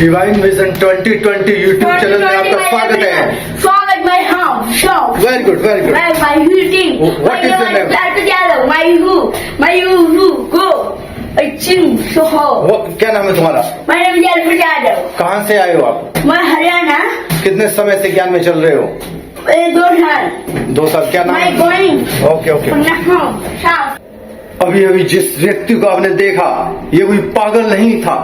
Divine vision 2020 YouTube channel में आपका स्वागत है। स्वागत my house show. Very good very good. My यूटिंग What is your name? My हु गो चिंग सोहो। वो क्या नाम है तुम्हारा? My name is Alfred Yadav. कहाँ से आए हो आप? मैं हरियाणा। कितने समय से ज्ञान में चल रहे हो? 2 साल। 2 साल। क्या नाम माय है? Going okay okay. साफ। अभी अभी जिस व्यक्ति को आपने देखा ये कोई पागल नहीं था,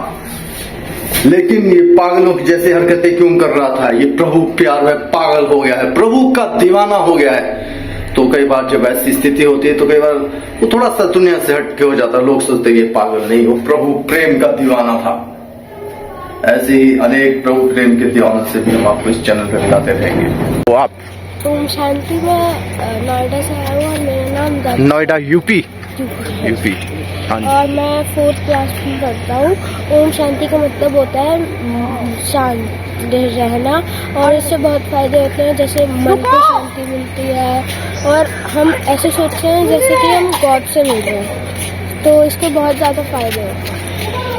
लेकिन ये पागलों की जैसे हरकतें क्यों कर रहा था? ये प्रभु प्यार में पागल हो गया है, प्रभु का दीवाना हो गया है। तो कई बार जब ऐसी स्थिति होती है तो कई बार वो थोड़ा सा दुनिया से हटके हो जाता है। लोग सोचते ये पागल नहीं, वो प्रभु प्रेम का दीवाना था। ऐसे ही अनेक प्रभु प्रेम के दीवानों से भी हम आपको इस चैनल पर मिलाते रहेंगे। तो आप ओम शांति में नोएडा से आया हूँ और मेरा नाम नोएडा यूपी। हाँ जी। और मैं 4th क्लास में पढ़ता हूँ। ओम शांति का मतलब होता है शांत रहना, और इससे बहुत फायदे होते हैं, जैसे मन को शांति मिलती है और हम ऐसे सोचते हैं जैसे कि हम गॉड से मिल रहे हैं, तो इसके बहुत ज़्यादा फायदे होते हैं।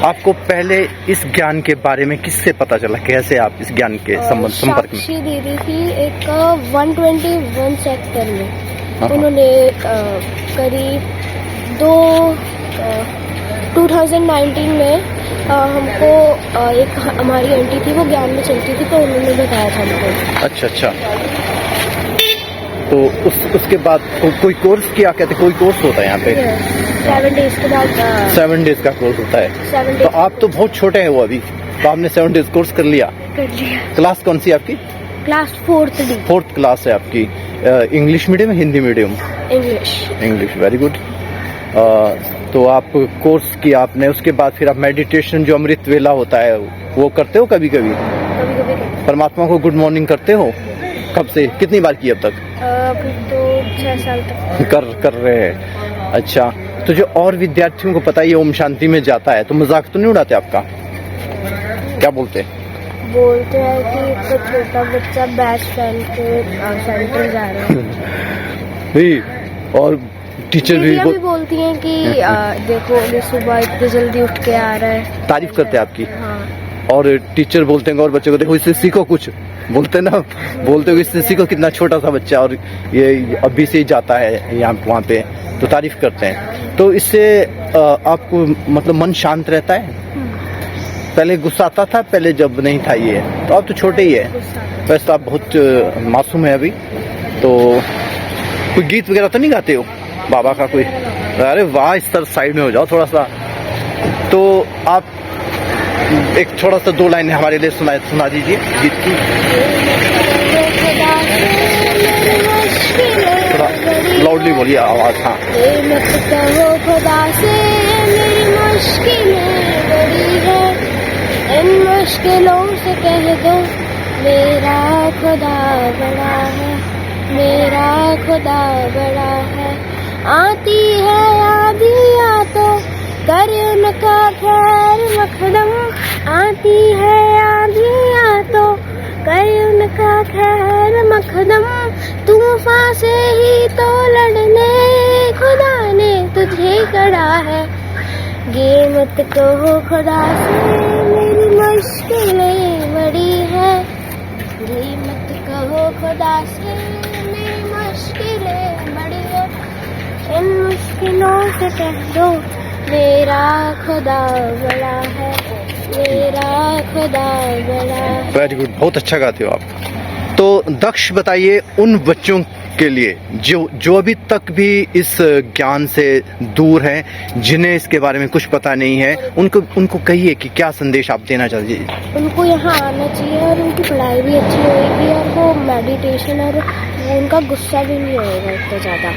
आपको पहले इस ज्ञान के बारे में किससे पता चला? कैसे आप इस ज्ञान के संपर्क में? साक्षी दीदी थी एक 121 सेक्टर में। उन्होंने करीब 2019 में हमको एक हमारी आंटी थी, वो ज्ञान में चलती थी, तो उन्होंने बताया था हमको। अच्छा अच्छा। तो उसके बाद कोई कोर्स किया? कहते कोई कोर्स होता है यहाँ पे? 7 डेज के बाद 7 डेज का कोर्स होता है। 7 तो आप तो बहुत छोटे हैं वो अभी, तो आपने 7 डेज कोर्स कर लिया? कर लिया। क्लास कौन सी आपकी? Class 4th D. 4th class है आपकी। English medium, Hindi medium? English. English, very good. तो आप कोर्स किया आपने, उसके बाद फिर आप मेडिटेशन जो अमृत वेला होता है वो करते हो? कभी कभी परमात्मा को गुड मॉर्निंग करते हो? कब से, कितनी बार की अब तक? अभी तो 6 साल तक कर रहे हैं। अच्छा, तो जो और विद्यार्थियों को पता है ये ओम शांति में जाता है, तो मजाक तो नहीं उड़ाते आपका? क्या बोलते हैं कि तो छोटा बच्चा बैच पहन के सेंटर जा रहा है। नहीं, और टीचर भी बोलती हैं कि देखो ये सुबह इतनी जल्दी उठ के आ रहा है। तारीफ करते हैं आपकी। हाँ। और टीचर बोलते हैं और बच्चे को देखो इससे सीखो कुछ, बोलते ना, बोलते हो इससे सीखो, कितना छोटा सा बच्चा और ये अभी से ही जाता है यहाँ वहाँ पे, तो तारीफ करते हैं। तो इससे आपको मतलब मन शांत रहता है? पहले गुस्सा आता था पहले जब नहीं था ये, तो अब तो छोटे ही है, वैसे तो आप बहुत मासूम है अभी। तो कोई गीत वगैरह तो नहीं गाते हो बाबा का कोई? अरे वाह, इस तरह साइड में हो जाओ थोड़ा सा। तो आप एक थोड़ा सा 2 लाइन हमारे लिए सुना दीजिए गीत की। थोड़ा लाउडली बोलिए आवाज। हाँ। मत कहो खुदा से मेरी मुश्किलें बड़ी है, इन मुश्किलों से कह दो मेरा खुदा बड़ा है, मेरा खुदा बड़ा है। आती है आंधियाँ तो कर उनका खैर मखदम, आती है आंधियाँ तो कर उनका खैर मखदम। तूफान से ही तो लड़ने खुदा ने तुझे गढ़ा है, ये मत कहो खुदा से मेरी मुश्किलें बड़ी है, ये मत कहो खुदा से मेरी मुश्किलें बड़ी है, इन मुश्किलों से कह दो मेरा खुदा बड़ा है, मेरा खुदा बड़ा है। वेरी गुड, बहुत अच्छा गाते हो आप। तो दक्ष बताइए उन बच्चों के लिए जो अभी तक भी इस ज्ञान से दूर हैं, जिन्हें इसके बारे में कुछ पता नहीं है, उनको कहिए कि क्या संदेश आप देना चाहिए? उनको यहाँ आना चाहिए और उनकी पढ़ाई भी अच्छी होगी और वो मेडिटेशन और उनका गुस्सा भी नहीं होगा इतना ज़्यादा।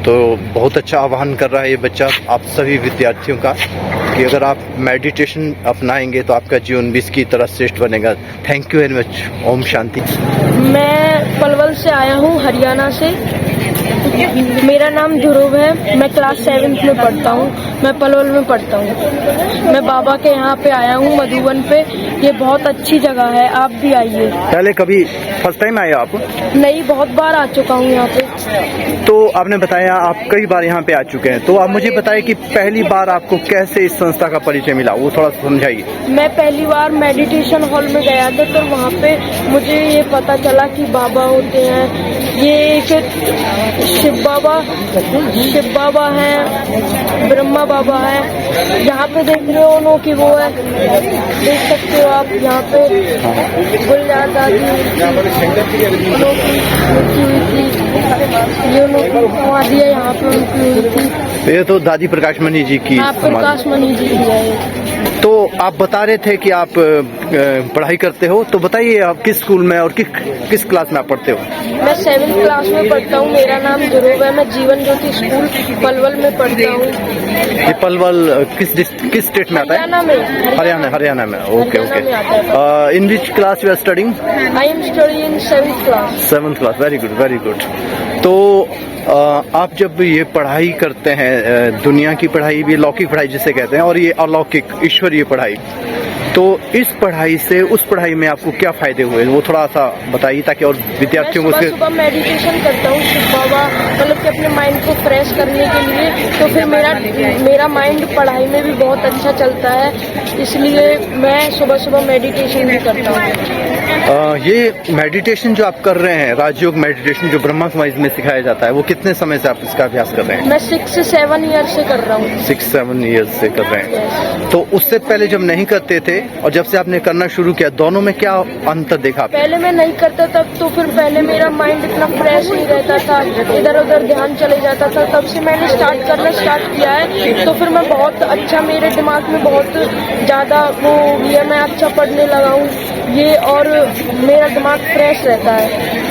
तो बहुत अच्छा आह्वान कर रहा है ये बच्चा आप सभी विद्यार्थियों का कि अगर आप मेडिटेशन अपनाएंगे तो आपका जीवन भी इसकी तरह श्रेष्ठ बनेगा। Thank you very much. ओम शांति। मैं पलवल से आया हूँ, हरियाणा से। मेरा नाम ध्रुव है, मैं क्लास 7th में पढ़ता हूँ। मैं पलवल में पढ़ता हूँ। मैं बाबा के यहाँ पे आया हूँ मधुबन पे। ये बहुत अच्छी जगह है, आप भी आइए। पहले कभी फर्स्ट टाइम आए आप? नहीं, बहुत बार आ चुका हूँ यहाँ पे। तो आपने बताया आप कई बार यहाँ पे आ चुके हैं, तो आप मुझे बताएं कि पहली बार आपको कैसे इस संस्था का परिचय मिला, वो थोड़ा समझाइए। मैं पहली बार मेडिटेशन हॉल में गया था, तो वहाँ पे मुझे ये पता चला कि बाबा होते हैं। ये एक शिव बाबा हैं, ब्रह्मा बाबा है। यहाँ पे देख रहे हो उन्हों की वो है, देख सकते हो आप यहाँ पे गुलजार दादी ये समाधि है यहाँ पे उनकी हुई थी। ये तो दादी प्रकाश मणि जी की प्रकाश मणि जी की है। तो आप बता रहे थे कि आप पढ़ाई करते हो, तो बताइए आप किस स्कूल में और किस क्लास में आप पढ़ते हो? मैं 7th क्लास में पढ़ता हूँ। मेरा नाम ध्रुव है। मैं जीवन ज्योति स्कूल पलवल में पढ़ता हूँ। ये पलवल किस स्टेट में आता है? हरियाणा में। Okay. In which class you are studying? I am studying in 7th class. Very good. तो आप जब ये पढ़ाई करते हैं, दुनिया की पढ़ाई भी लौकिक पढ़ाई जिसे कहते हैं, और ये अलौकिक ईश्वरीय पढ़ाई, तो इस पढ़ाई से उस पढ़ाई में आपको क्या फायदे हुए, वो थोड़ा सा बताइए ताकि और विद्यार्थियों को। सुबह मेडिटेशन करता हूँ शिव बाबा, मतलब कि अपने माइंड को फ्रेश करने के लिए। तो फिर मेरा माइंड पढ़ाई में भी बहुत अच्छा चलता है, इसलिए मैं सुबह मेडिटेशन भी करता हूँ। ये मेडिटेशन जो आप कर रहे हैं, राजयोग मेडिटेशन जो ब्रह्मा समाज में सिखाया जाता है, वो कितने समय से आप इसका अभ्यास कर रहे हैं? मैं 6 से 7 ईयर से कर रहा हूँ। 6-7 ईयर्स से कर रहे हैं। तो उससे पहले जब नहीं करते थे और जब से आपने करना शुरू किया, दोनों में क्या अंतर देखा? पहले मैं नहीं करता तब तो फिर पहले मेरा माइंड इतना फ्रेश नहीं रहता था, इधर उधर ध्यान चले जाता था। तब से मैंने स्टार्ट किया है, तो फिर मैं बहुत अच्छा, मेरे दिमाग में बहुत ज्यादा वो ये मैं अच्छा पढ़ने लगा हूँ ये, और मेरा दिमाग फ्रेश रहता है।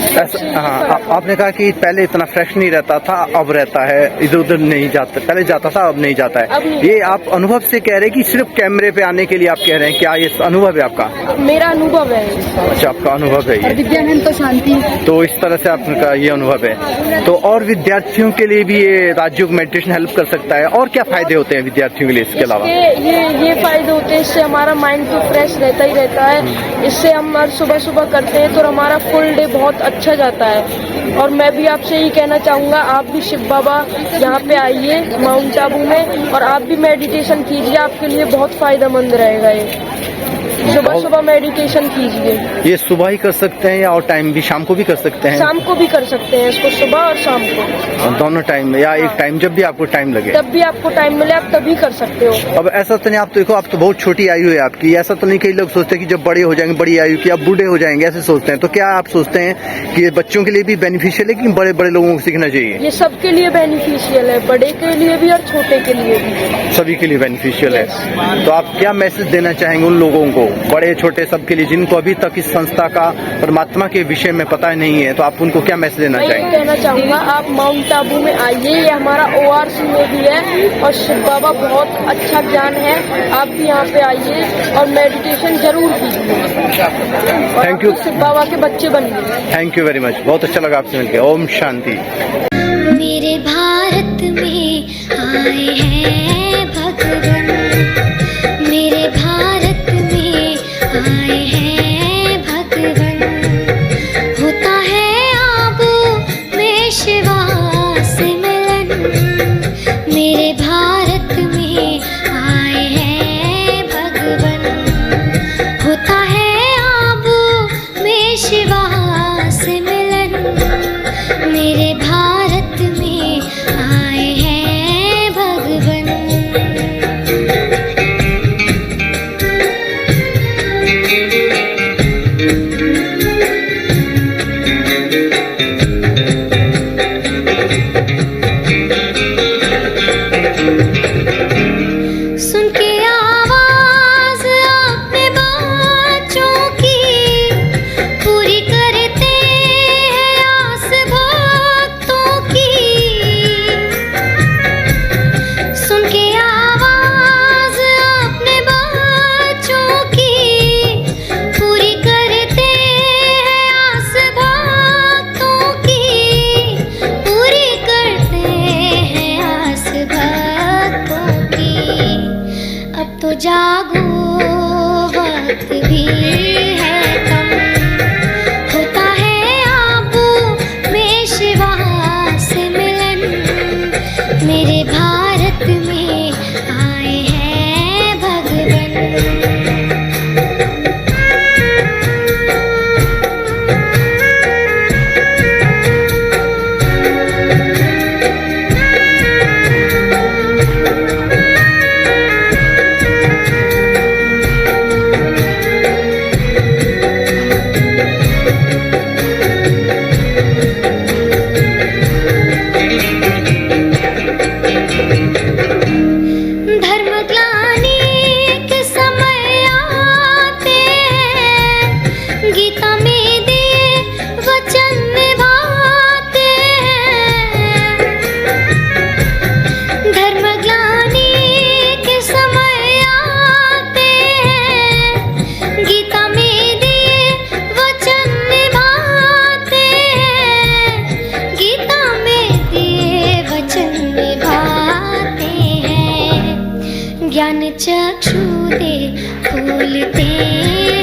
हाँ, आपने कहा कि पहले इतना फ्रेश नहीं रहता था, अब रहता है, इधर उधर नहीं जाता, पहले जाता था अब नहीं जाता है। ये आप अनुभव से कह रहे हैं कि सिर्फ कैमरे पे आने के लिए आप कह रहे हैं? क्या ये अनुभव है आपका? मेरा अनुभव है। अच्छा, आपका अनुभव है ये। विद्यानंद तो शांति। तो इस तरह से आपका ये अनुभव है। तो और विद्यार्थियों के लिए भी ये राजयोग मेडिटेशन हेल्प कर सकता है, और क्या फायदे होते हैं विद्यार्थियों के लिए इसके अलावा? ये फायदे होते हैं, इससे हमारा माइंड तो फ्रेश रहता ही रहता है। इससे हम सुबह करते हैं तो हमारा फुल डे बहुत अच्छा जाता है। और मैं भी आपसे यही कहना चाहूँगा, आप भी शिव बाबा यहाँ पे आइए माउंट आबू में, और आप भी मेडिटेशन कीजिए, आपके लिए बहुत फायदेमंद रहेगा ये। सुबह मेडिटेशन कीजिए। ये सुबह ही कर सकते हैं या और टाइम भी, शाम को भी कर सकते हैं? शाम को भी कर सकते हैं इसको, सुबह और शाम को। दोनों टाइम में, या एक टाइम जब भी आपको टाइम लगे? जब भी आपको टाइम मिले आप तभी कर सकते हो। अब ऐसा तो नहीं, आप तो देखो, आप तो बहुत छोटी आयु है आपकी, ऐसा तो नहीं कई लोग सोचते हैं कि जब बड़े हो जाएंगे, बड़ी आयु की, आप बूढ़े हो जाएंगे, ऐसे सोचते हैं। तो क्या आप सोचते हैं कि ये बच्चों के लिए भी बेनिफिशियल है कि बड़े लोगों को सीखना चाहिए? ये सबके लिए बेनिफिशियल है, बड़े के लिए भी और छोटे के लिए भी, सभी के लिए बेनिफिशियल है। तो आप क्या मैसेज देना चाहेंगे उन लोगों को, बड़े छोटे सबके लिए, जिनको अभी तक इस संस्था का, परमात्मा के विषय में पता नहीं है, तो आप उनको क्या मैसेज देना चाहेंगे? मैं कहना चाहूँगा, आप माउंट आबू में आइए, ये हमारा ORC में भी है, और शिव बाबा बहुत अच्छा ज्ञान है। आप भी यहाँ पे आइए और मेडिटेशन जरूर कीजिए। Thank you. शिव बाबा के बच्चे बनिए। थैंक यू वेरी मच, बहुत अच्छा लगा आपसे मिलकर। ओम शांति। मेरे भारत में आए हैं भगवान, मेरे भारत में आए हैं भगवान। होता है आबू में शिवा से मिलन, मेरे भारत में आए हैं भगवान। होता है आबू में शिवा से मिलन, मेरे भारत में आए हैं भगवान। मेरे भारत में आए हैं भगवन। ज्ञान चक्षु दे खोलते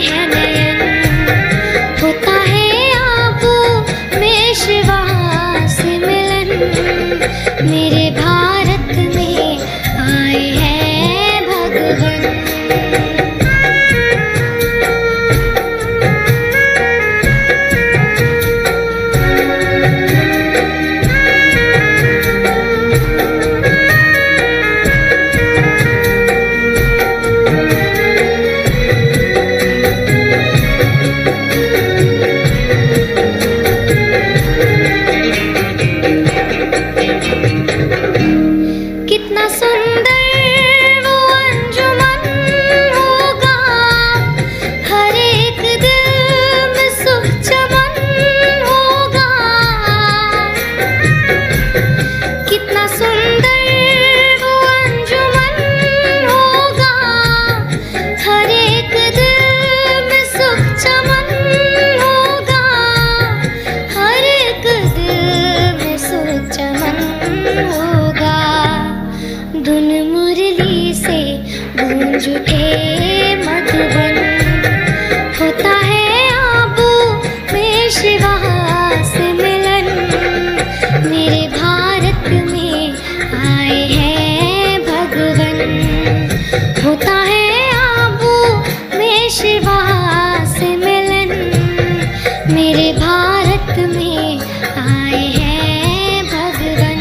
हैं नयन, होता है आंखों में शिवा से मिलन। मेरे भारत में आए हैं भगवन। कितना सुंदर वो अंजुमन होगा, हर एक दिल में सुख चमन होगा। कितना सुंदर वो अंजुमन होगा, हर एक दिल में सुख चमन होगा, हर एक दिल में सुख चमन होगा। धुन मुरली से गूंज उठे मधुबन, होता है आंखों में शिवा से मिलन। मेरे भारत में आए हैं भगवन, होता है आंखों में शिवा से मिलन। मेरे भारत में आए हैं भगवन,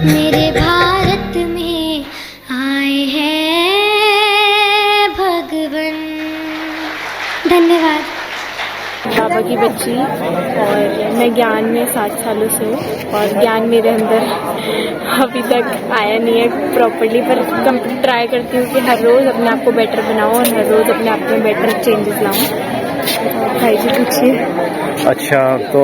मेरे भारत में आए हैं भगवन। धन्यवाद। बाबा की बच्ची और मैं ज्ञान में 7 सालों से हूँ और ज्ञान मेरे अंदर अभी तक आया नहीं है प्रॉपर्ली, पर ट्राई करती हूँ कि हर रोज़ अपने आप को बेटर बनाऊँ और हर रोज़ अपने आप में बेटर चेंजेस लाऊँ। भाई जी पूछिए। अच्छा, तो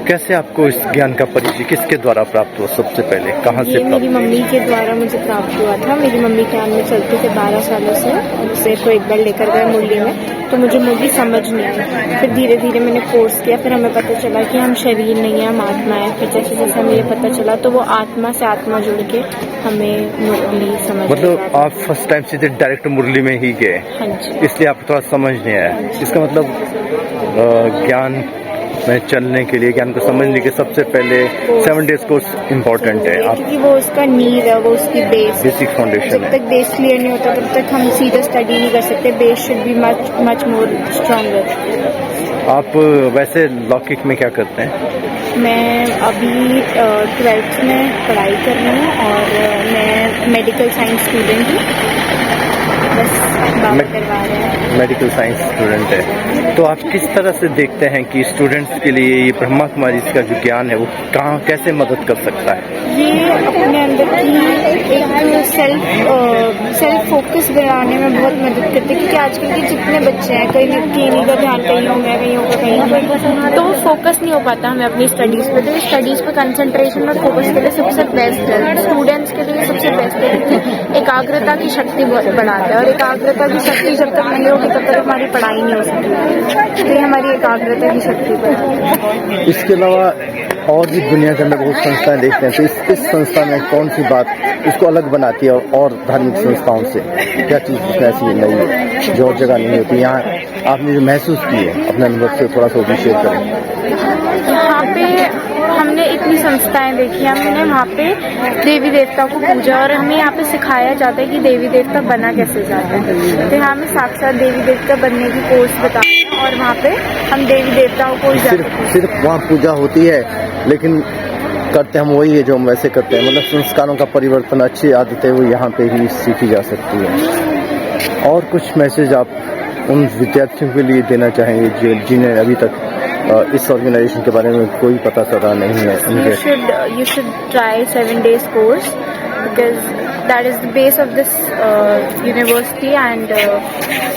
कैसे आपको इस ज्ञान का परिचय किसके द्वारा प्राप्त हुआ? सबसे पहले कहाँ से ये प्राप्त? मेरी मम्मी के द्वारा मुझे प्राप्त हुआ था। मेरी मम्मी ज्ञान में चलती थी 12 सालों से, उसे तो एक बार लेकर गए मुरली में, तो मुझे मुरली समझ नहीं आई। फिर धीरे धीरे मैंने कोर्स किया, फिर हमें पता चला कि हम शरीर नहीं है, हम आत्मा है। फिर जैसे जैसे हमें ये पता चला तो वो आत्मा से आत्मा जुड़ के हमें मुरली समझ। मतलब आप फर्स्ट टाइम सीधे डायरेक्ट मुरली में ही गए? हाँ जी। इसलिए आपको थोड़ा समझ नहीं आया। इसका मतलब ज्ञान में चलने के लिए, ज्ञान को समझने के सबसे पहले 7 डेज कोर्स इम्पोर्टेंट है। आप क्योंकि वो उसका नींव है, वो उसकी बेसिक फाउंडेशन जब है। तक बेस क्लियर नहीं होता तब तक हम सीधा स्टडी नहीं कर सकते। Base should be much more stronger. आप वैसे लौकिक में क्या करते हैं? मैं अभी 12th में पढ़ाई कर रही हूँ और मैं मेडिकल साइंस स्टूडेंट हूँ। बस बाबा करवा रहे हैं। मेडिकल साइंस स्टूडेंट है, तो आप किस तरह से देखते हैं कि स्टूडेंट्स के लिए ये ब्रह्मा कुमारी का जो ज्ञान है वो कहाँ कैसे मदद कर सकता है? ये अपने अंदर की एक सेल्फ फोकस बनाने में बहुत मदद करती है, क्योंकि आजकल के जितने बच्चे हैं कहीं का ध्यान कहीं होगा कहीं होगा कहीं, तो फोकस नहीं हो पाता हमें अपनी स्टडीज़ पे। तो स्टडीज़ पे कंसंट्रेशन और फोकस के लिए सबसे बेस्ट है, स्टूडेंट्स के लिए सबसे बेस्ट है कि एकाग्रता की शक्ति बढ़ाता है। और एकाग्रता की शक्ति जब तक नहीं होगी तब तक हमारी पढ़ाई नहीं हो सकती, तो हमारी एकाग्रता की शक्ति बढ़ाती है। इसके अलावा और भी दुनिया के अंदर बहुत संस्थाएं देखते हैं, तो इस संस्था में कौन सी बात इसको अलग बनाती है और धार्मिक संस्थाओं से? क्या चीज़ इसमें ऐसी नहीं है जो और जगह नहीं होती? यहाँ आपने जो महसूस की है अपने अनुभव से थोड़ा सा भी शेयर करें। यहाँ पे हमने जितनी संस्थाएं देखी हमने वहाँ पे देवी देवता को पूजा, और हमें यहाँ पे सिखाया जाता है कि देवी देवता बना कैसे जाता है। तो यहाँ हमें साक्षात देवी देवता बनने की कोर्स बताते हैं, और वहाँ पे हम देवी देवताओं को सिर्फ वहाँ पूजा होती है, लेकिन करते हम वही है जो हम वैसे करते हैं। मतलब संस्कारों का परिवर्तन, अच्छी आदतें वो यहाँ पे ही सीखी जा सकती है। और कुछ मैसेज आप उन विद्यार्थियों के लिए देना चाहेंगे जिन्हें अभी तक इस ऑर्गेनाइजेशन के बारे में कोई पता चला नहीं है? You should try 7 days course because that is the base of this university and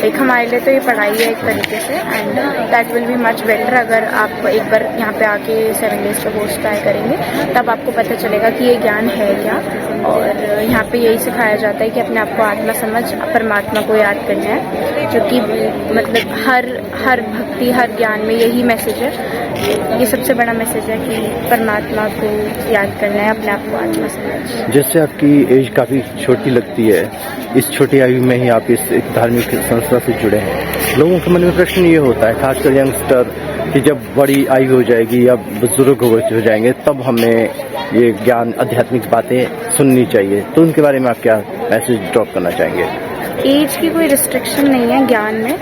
एक हमारे लिए तो ये पढ़ाई है एक तरीके से, and that will be much better. अगर आप एक बार यहाँ पे आके 7 डेज का कोर्स ट्राई करेंगे तब आपको पता चलेगा कि ये ज्ञान है क्या। और यहाँ पे यही सिखाया जाता है कि अपने आप को आत्मा समझ परमात्मा को याद करना है, जो कि मतलब हर भक्ति हर ज्ञान में यही मैसेज है। ये सबसे बड़ा मैसेज है कि परमात्मा को याद करना है, अपने आप को आत्मा समझ। जैसे आपकी एज काफ़ी छोटी लगती है, इस छोटी आयु में ही आप इस एक धार्मिक संस्था से जुड़े हैं। लोगों के मन में प्रश्न ये होता है, खासकर यंगस्टर, कि जब बड़ी आयु हो जाएगी या बुजुर्ग हो जाएंगे तब हमें ये ज्ञान आध्यात्मिक बातें सुननी चाहिए। तो उनके बारे में आप क्या मैसेज ड्रॉप करना चाहेंगे? एज की कोई रिस्ट्रिक्शन नहीं है ज्ञान में,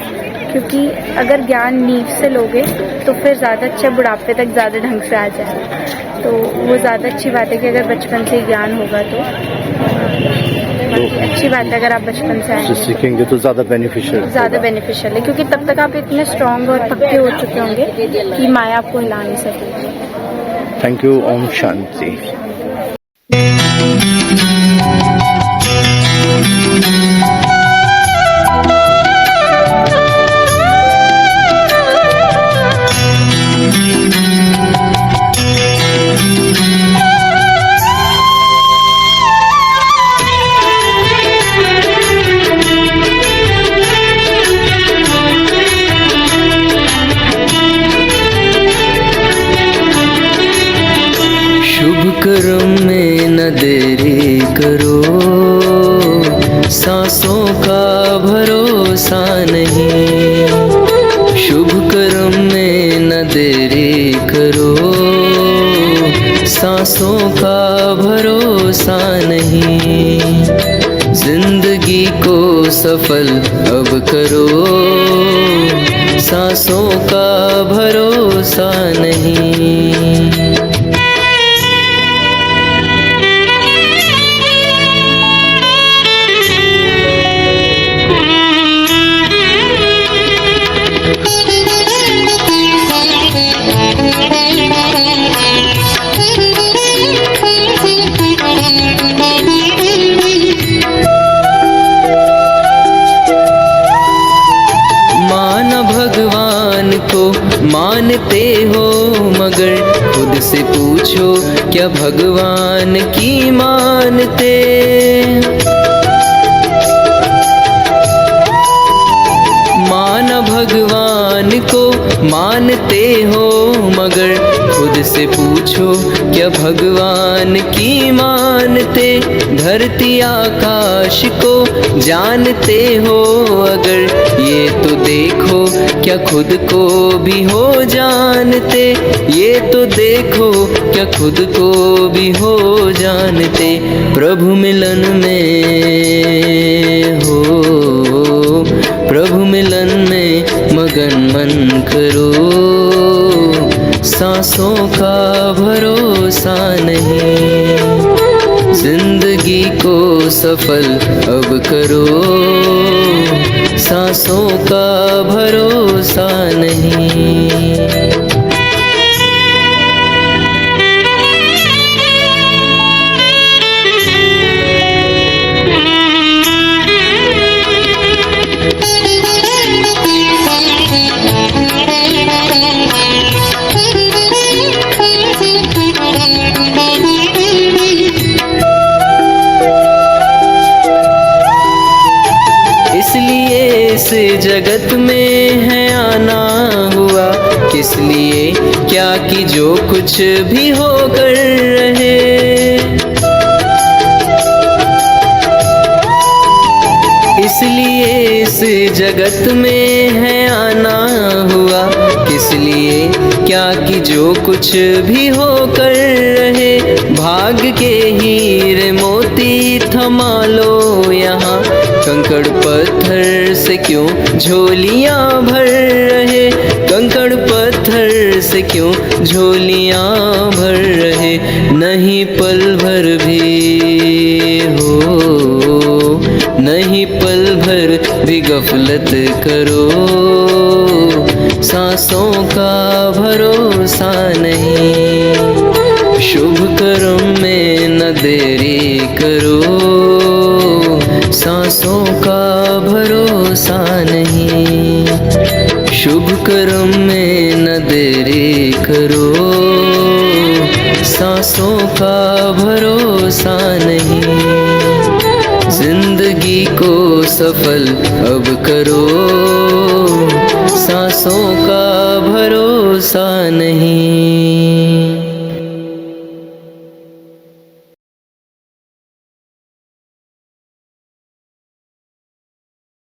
क्योंकि अगर ज्ञान नींव से लोगे तो फिर ज़्यादा अच्छा बुढ़ापे तक ज़्यादा ढंग से आ जाए। तो वो ज़्यादा अच्छी बात है कि अगर बचपन से ज्ञान होगा तो अच्छी बात है। अगर आप बचपन से आएंगे सीखेंगे तो ज़्यादा बेनिफिशियल है, क्योंकि तब तक आप इतने स्ट्रांग और पक्के हो चुके होंगे कि माया आपको हिला नहीं सकेगी। Thank you. ओम शांति। कर्म में न देरी करो, सांसों का भरोसा नहीं। शुभ कर्म में न देरी करो, सांसों का भरोसा नहीं। जिंदगी को सफल अब करो, सांसों का भरोसा नहीं। मानते हो मगर खुद से पूछो क्या भगवान की मानते। माना भगवान को मानते हो मगर खुद से पूछो क्या भगवान की मानते। धरती आकाश को जानते हो अगर ये तो देखो क्या खुद को भी हो जानते। ये तो देखो क्या खुद को भी हो जानते। प्रभु मिलन में हो, प्रभु मिलन में मगन मन करो। सांसों का भरोसा नहीं, जिंदगी को सफल अब करो। सांसों का भरोसा नहीं। इस जगत में है आना हुआ किस लिए, क्या कि जो कुछ भी होकर रहे। इसलिए इस जगत में है आना हुआ किस लिए, क्या कि जो कुछ भी होकर रहे। भाग्य के हीरे मोती थमा लो यहाँ, कंकड़ पत्थर से क्यों झोलियाँ भर रहे, कंकड़ पत्थर से क्यों झोलियाँ भर रहे। नहीं पल भर भी हो, नहीं पल भर भी गफलत करो, सांसों का भरोसा नहीं, शुभ कर्म में न देरी करो, सांसों का भरोसा नहीं, शुभ कर्म में न देरी करो, सांसों का भरोसा नहीं। जिंदगी को सफल अब करो, सांसों का भरोसा नहीं।